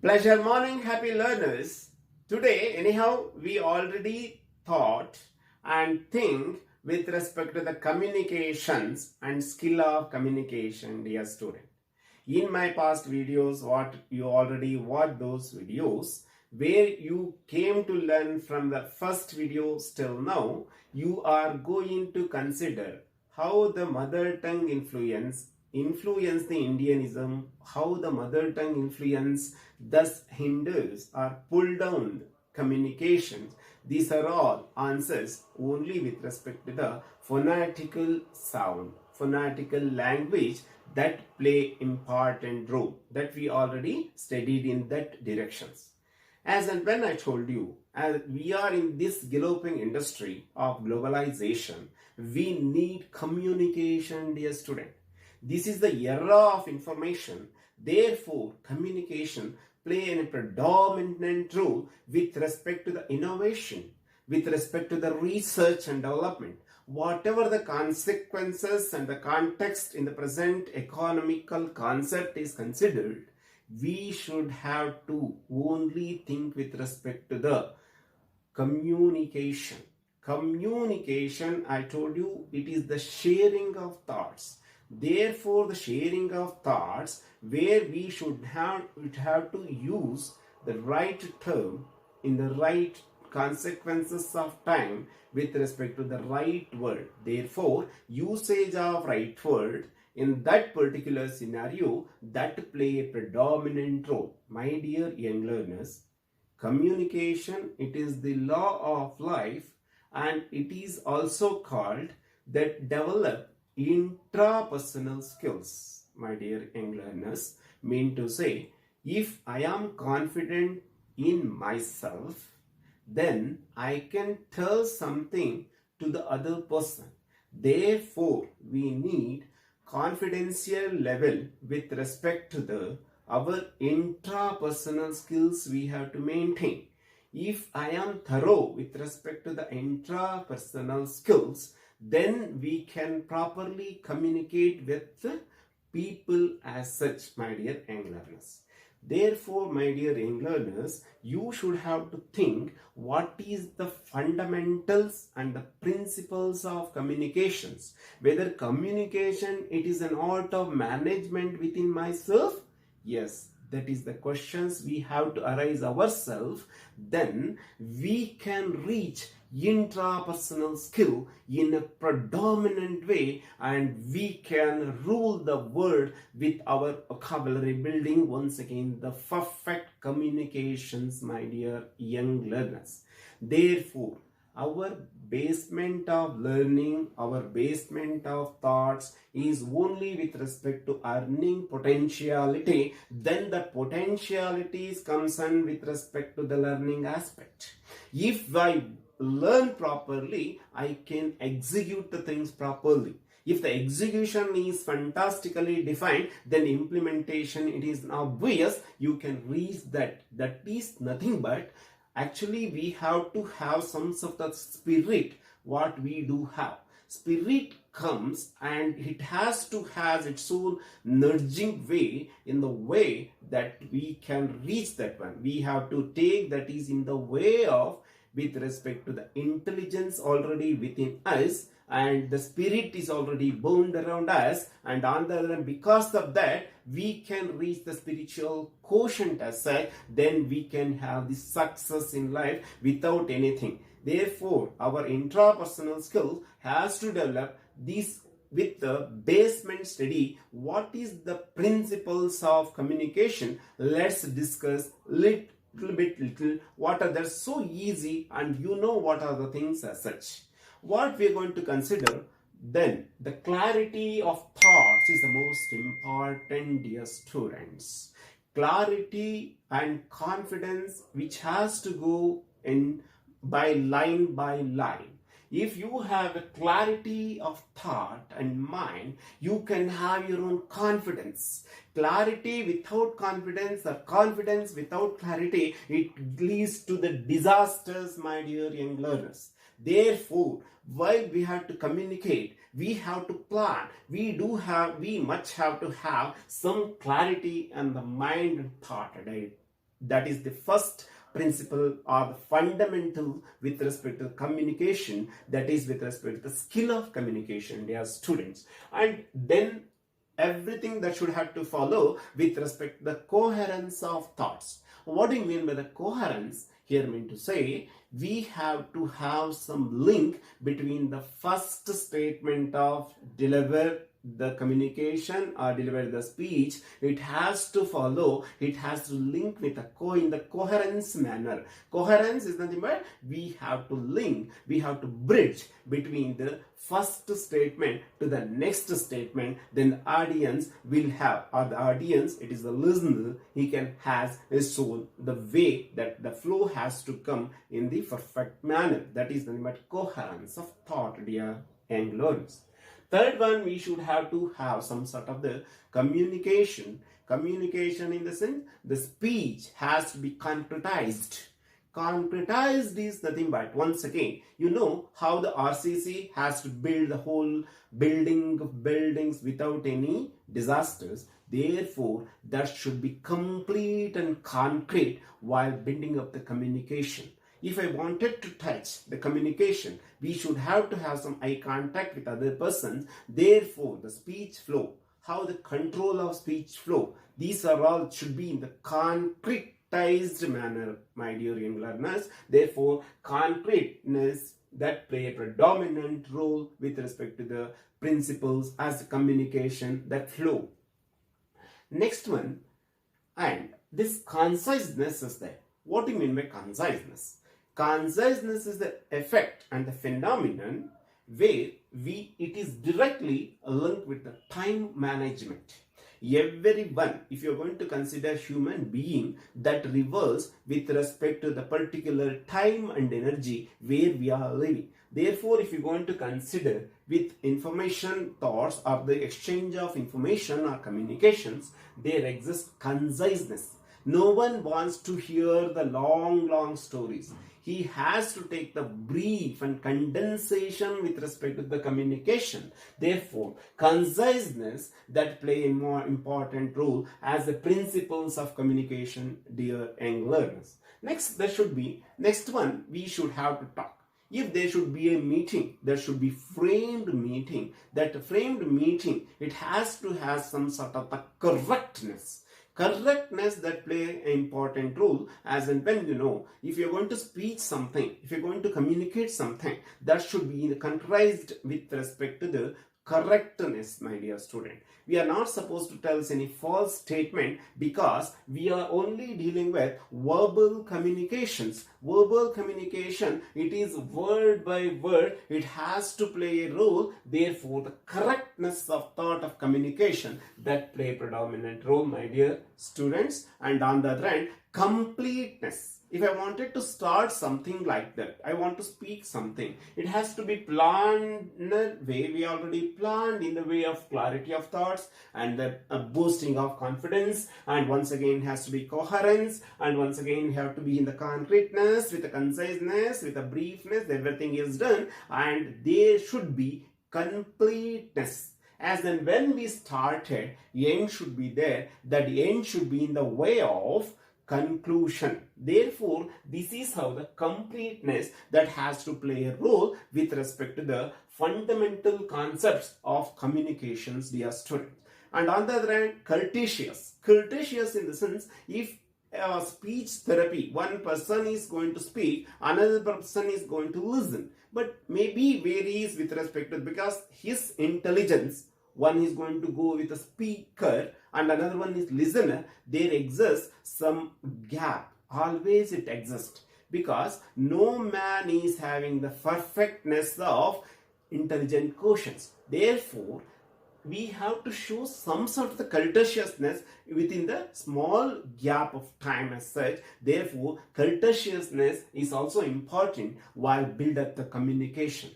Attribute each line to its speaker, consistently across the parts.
Speaker 1: Pleasure morning, happy learners. Today, anyhow, we already thought and think with respect to the communications and skill of communication, dear student. In my past videos, what you already watched those videos, where you came to learn from the first video till now, you are going to consider how the mother tongue influence the Indianism, how the mother tongue influence thus hinders or pull down communications. These are all answers only with respect to the phonetical sound, phonetical language that play important role that we already studied in that directions. As and when I told you, as we are in this galloping industry of globalization, we need communication, dear student. This is the era of information. Therefore, communication play a predominant role with respect to the innovation, with respect to the research and development. Whatever the consequences and the context in the present economical concept is considered, we should have to only think with respect to the communication. Communication, I told you, it is the sharing of thoughts. Therefore, the sharing of thoughts where we should have to use the right term in the right consequences of time with respect to the right word. Therefore, usage of right word in that particular scenario that play a predominant role. My dear young learners, communication, it is the law of life, and it is also called that develop intrapersonal skills. My dear young learners, mean to say, if I am confident in myself, then I can tell something to the other person. Therefore, we need confidential level with respect to our intrapersonal skills we have to maintain. If I am thorough with respect to the intrapersonal skills, then we can properly communicate with people as such, my dear young learners. Therefore, my dear young learners, you should have to think what is the fundamentals and the principles of communications. Whether communication, it is an art of management within myself. Yes, that is the questions we have to arise ourselves. Then we can reach intrapersonal skill in a predominant way, and we can rule the world with our vocabulary building. Once again, the perfect communications, my dear young learners. Therefore, our basement of learning, our basement of thoughts is only with respect to earning potentiality. Then the potentialities comes in with respect to the learning aspect. If I learn properly, I can execute the things properly. If the execution is fantastically defined, then implementation, it is obvious you can reach that. That is nothing but actually we have to have some sort of spirit. What we do have, spirit comes and it has to have its own nudging way, in the way that we can reach that one. We have to take that is in the way of with respect to the intelligence already within us, and the spirit is already bound around us, and on the other hand, because of that we can reach the spiritual quotient as such. Then we can have the success in life without anything. Therefore, our intrapersonal skill has to develop this with the basement study. What is the principles of communication? Let's discuss little what are they so easy, and you know what are the things as such. What we are going to consider, then the clarity of thoughts is the most important, dear students. Clarity and confidence, which has to go in by line by line. If you have a clarity of thought and mind, you can have your own confidence. Clarity without confidence, or confidence without clarity, it leads to the disasters, my dear young learners. Therefore, while we have to communicate, we have to plan, we much have to have some clarity and the mind and thought, right? That is the first principle or the fundamental with respect to communication, that is with respect to the skill of communication, dear students. And then everything that should have to follow with respect to the coherence of thoughts. What do you mean by the coherence? Here I mean to say, we have to have some link between the first statement of deliver the communication or deliver the speech. It has to follow, it has to link with in the coherence manner. Coherence is nothing but we have to link, we have to bridge between the first statement to the next statement. Then the audience will have, or the audience, it is the listener, he can has his soul, the way that the flow has to come in the perfect manner. That is nothing but coherence of thought, dear young learners. Third one, we should have to have some sort of the communication. Communication in the sense, the speech has to be concretized. Concretized is nothing but, once again, you know how the RCC has to build the whole building of buildings without any disasters. Therefore, that should be complete and concrete while building up the communication. If I wanted to touch the communication, we should have to have some eye contact with other persons. Therefore, the speech flow, how the control of speech flow, these are all should be in the concretized manner, my dear young learners. Therefore, concreteness that play a predominant role with respect to the principles as the communication that flow. Next one, and this conciseness is there. What do you mean by conciseness? Conciseness is the effect and the phenomenon where it is directly linked with the time management. Everyone, if you're going to consider human being, that revolves with respect to the particular time and energy where we are living. Therefore, if you're going to consider with information thoughts or the exchange of information or communications, there exists conciseness. No one wants to hear the long stories. He has to take the brief and condensation with respect to the communication. Therefore, conciseness that play a more important role as the principles of communication, dear young learners. Next one, we should have to talk. If there should be a meeting, there should be framed meeting. That framed meeting, it has to have some sort of the correctness. Correctness that play an important role, as in when you know, if you're going to speak something, if you're going to communicate something, that should be concretized with respect to the correctness, my dear student. We are not supposed to tell any false statement because we are only dealing with verbal communications. Verbal communication, it is word by word, it has to play a role. Therefore, the correctness of thought of communication that play a predominant role, my dear students. And on the other hand, completeness. If I wanted to start something like that, I want to speak something, it has to be planned in a way we already planned, in the way of clarity of thoughts and the boosting of confidence, and once again it has to be coherence, and once again you have to be in the concreteness, with the conciseness, with the briefness, everything is done, and there should be completeness. As then when we started, end should be there, that end should be in the way of conclusion. Therefore, this is how the completeness that has to play a role with respect to the fundamental concepts of communications, dear students. And on the other hand, courteous. Courteous in the sense, if speech therapy, one person is going to speak, another person is going to listen, but maybe varies with respect to, because his intelligence, one is going to go with a speaker and another one is listener, there exists some gap. Always it exists, because no man is having the perfectness of intelligent quotients. Therefore, we have to show some sort of the courteousness within the small gap of time as such. Therefore, courteousness is also important while build up the communication.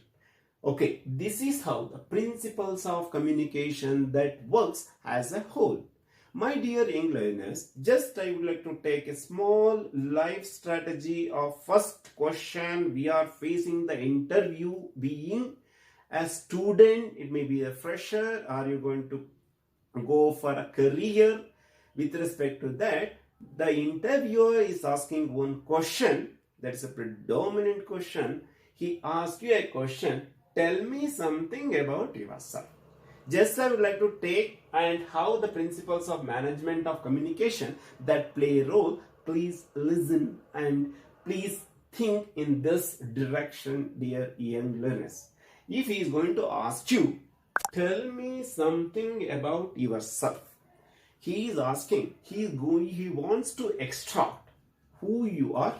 Speaker 1: Okay, this is how the principles of communication that works as a whole. My dear young learners, just I would like to take a small life strategy of first question we are facing the interview being a student, it may be a fresher, or you're going to go for a career. With respect to that, The interviewer is asking one question, that is a predominant question. He asks you a question, tell me something about yourself. Just I would like to take and how the principles of management of communication that play a role. Please listen and please think in this direction, dear young learners. If he is going to ask you, tell me something about yourself, he is asking, he wants to extract who you are,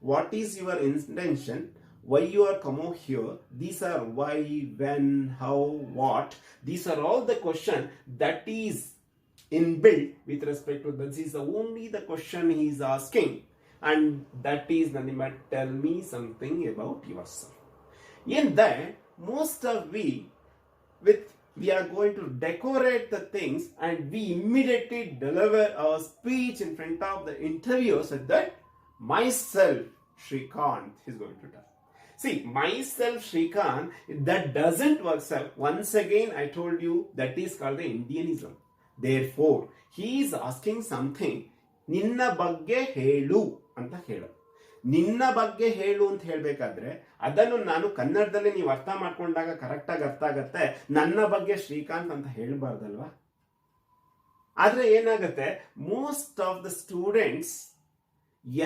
Speaker 1: what is your intention, why you are come out here. These are why, when, how, what. These are all the question that is inbuilt with respect to this is only the question he is asking, and that is nothing but tell me something about yourself. In that, most of we are going to decorate the things and we immediately deliver our speech in front of the interviewers at that myself Shrikant is going to tell. See, myself Shrikant, that doesn't work. Once again, I told you that is called the Indianism. Therefore, he is asking something. Ninna bagge helu anta helu. ನಿನ್ನ ಬಗ್ಗೆ ಹೇಳು ಅಂತ ಹೇಳಬೇಕಾದ್ರೆ ಅದನ್ನು ನಾನು ಕನ್ನಡದಲ್ಲಿ ನೀವು ಅರ್ಥ ಮಾಡ್ಕೊಂಡಾಗ ಕರೆಕ್ಟಾಗಿ ಅರ್ಥ ಆಗತ್ತೆ. ನನ್ನ ಬಗ್ಗೆ ಶ್ರೀಕಾಂತ್ ಅಂತ ಹೇಳಬಾರ್ದಲ್ವಾ? ಆದ್ರೆ ಏನಾಗುತ್ತೆ, ಮೋಸ್ಟ್ ಆಫ್ ದ ಸ್ಟೂಡೆಂಟ್ಸ್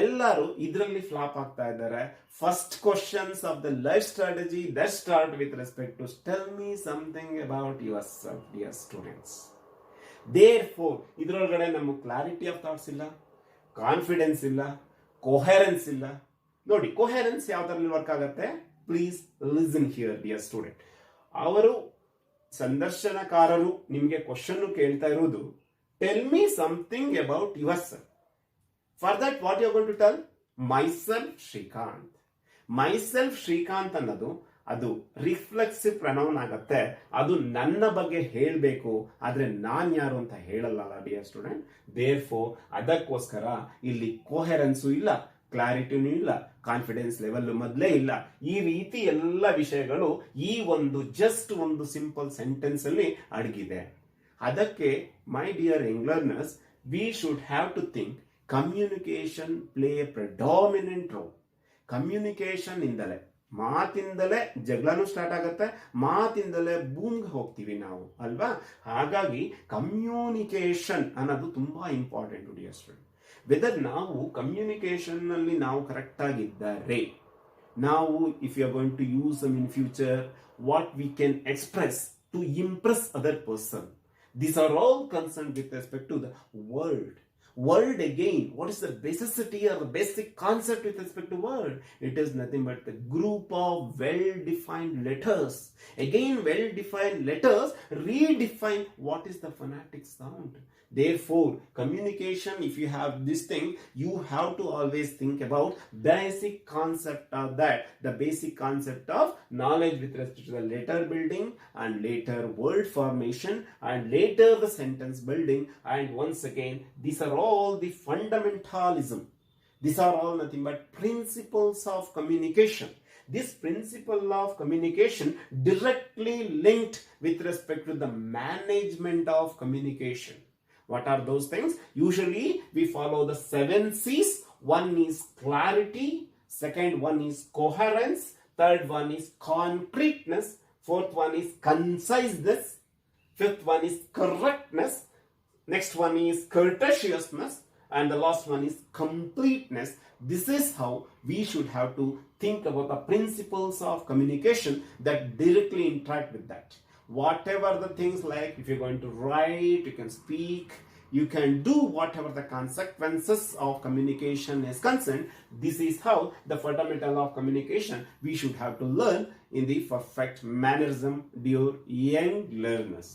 Speaker 1: ಎಲ್ಲರೂ ಇದರಲ್ಲಿ ಫ್ಲಾಪ್ ಆಗ್ತಾ ಇದ್ದಾರೆ. First questions of the life strategy that start with respect to tell me something about yourself, dear students. Therefore ಇದರೊಳಗಡೆ ನಮಗೆ ಕ್ಲಾರಿಟಿ ಆಫ್ ಥಾಟ್ಸ್ ಇಲ್ಲ, ಕಾನ್ಫಿಡೆನ್ಸ್ ಇಲ್ಲ, ಕೊಹೆರೆನ್ಸ್ ಇಲ್ಲ. ನೋಡಿ, ಕೊಹೆರೆನ್ಸ್ ಯಾವ್ದ್ರಲ್ಲಿ ವರ್ಕ್ ಆಗುತ್ತೆ? Please listen here dear student. ಅವರು ಸಂದರ್ಶನಕಾರರು ನಿಮಗೆ ಕ್ವಶನ್ ಕೇಳ್ತಾ ಇರೋದು, tell me something about yourself. For that what you going to tell? Myself Srikanth. Myself Srikanth ಅನ್ನೋದು ಅದು ರಿಫ್ಲೆಕ್ಸಿವ್ ಪ್ರನೌನ್ ಆಗತ್ತೆ. ಅದು ನನ್ನ ಬಗ್ಗೆ ಹೇಳಬೇಕು, ಆದ್ರೆ ನಾನ್ ಯಾರು ಅಂತ ಹೇಳಲ್ಲ ಡಿಯರ್ ಸ್ಟೂಡೆಂಟ್. ದೇರ್ಫೋರ್ ಅದಕ್ಕೋಸ್ಕರ ಇಲ್ಲಿ ಕೋಹೆರೆನ್ಸು ಇಲ್ಲ, ಕ್ಲಾರಿಟಿನೂ ಇಲ್ಲ, ಕಾನ್ಫಿಡೆನ್ಸ್ ಲೆವೆಲ್ ಮೊದಲೇ ಇಲ್ಲ. ಈ ರೀತಿ ಎಲ್ಲ ವಿಷಯಗಳು ಈ ಒಂದು ಜಸ್ಟ್ ಒಂದು ಸಿಂಪಲ್ ಸೆಂಟೆನ್ಸ್ ಅಲ್ಲಿ ಅಡಗಿದೆ. ಅದಕ್ಕೆ my dear young learners, we should have to think communication play a predominant role. Communication ಇಂದಲೇ, ಮಾತಿಂದಲೇ ಜಗಳನೂ ಸ್ಟಾರ್ಟ್ ಆಗುತ್ತೆ, ಮಾತಿಂದಲೇ ಬೂಮ್ಗೆ ಹೋಗ್ತೀವಿ ನಾವು ಅಲ್ವಾ? ಹಾಗಾಗಿ ಕಮ್ಯುನಿಕೇಶನ್ ಅನ್ನೋದು ತುಂಬಾ ಇಂಪಾರ್ಟೆಂಟ್ ಡಿಯರ್ ಸ್ಟೂಡೆಂಟ್. ವೆದರ್ ನಾವು ಕಮ್ಯುನಿಕೇಶನ್ ನಲ್ಲಿ ನಾವು ಕರೆಕ್ಟ್ ಆಗಿದ್ದಾರೆ, ನಾವು if you are going to use them in future, what we can express to impress other person, these are all concern with respect to the world. Word again, what is the basicity or the basic concept with respect to word? It is nothing but the group of well-defined letters. Again, well-defined letters redefine what is the phonetic sound. Therefore, communication, if you have this thing, you have to always think about basic concept of that, the basic concept of knowledge with respect to the letter building and later word formation and later the sentence building. And once again, these are all the fundamentalism. These are all nothing but principles of communication. This principle of communication directly linked with respect to the management of communication. What are those things? Usually we follow the 7 C's. One is clarity, second one is coherence, third one is concreteness, fourth one is conciseness, fifth one is correctness, next one is courteousness, and the last one is completeness. This is how we should have to think about the principles of communication that directly interact with that. Whatever the things, like if you're going to write, you can speak, you can do whatever the consequences of communication is concerned. This is how the fundamental of communication we should have to learn in the perfect mannerism, dear young learners.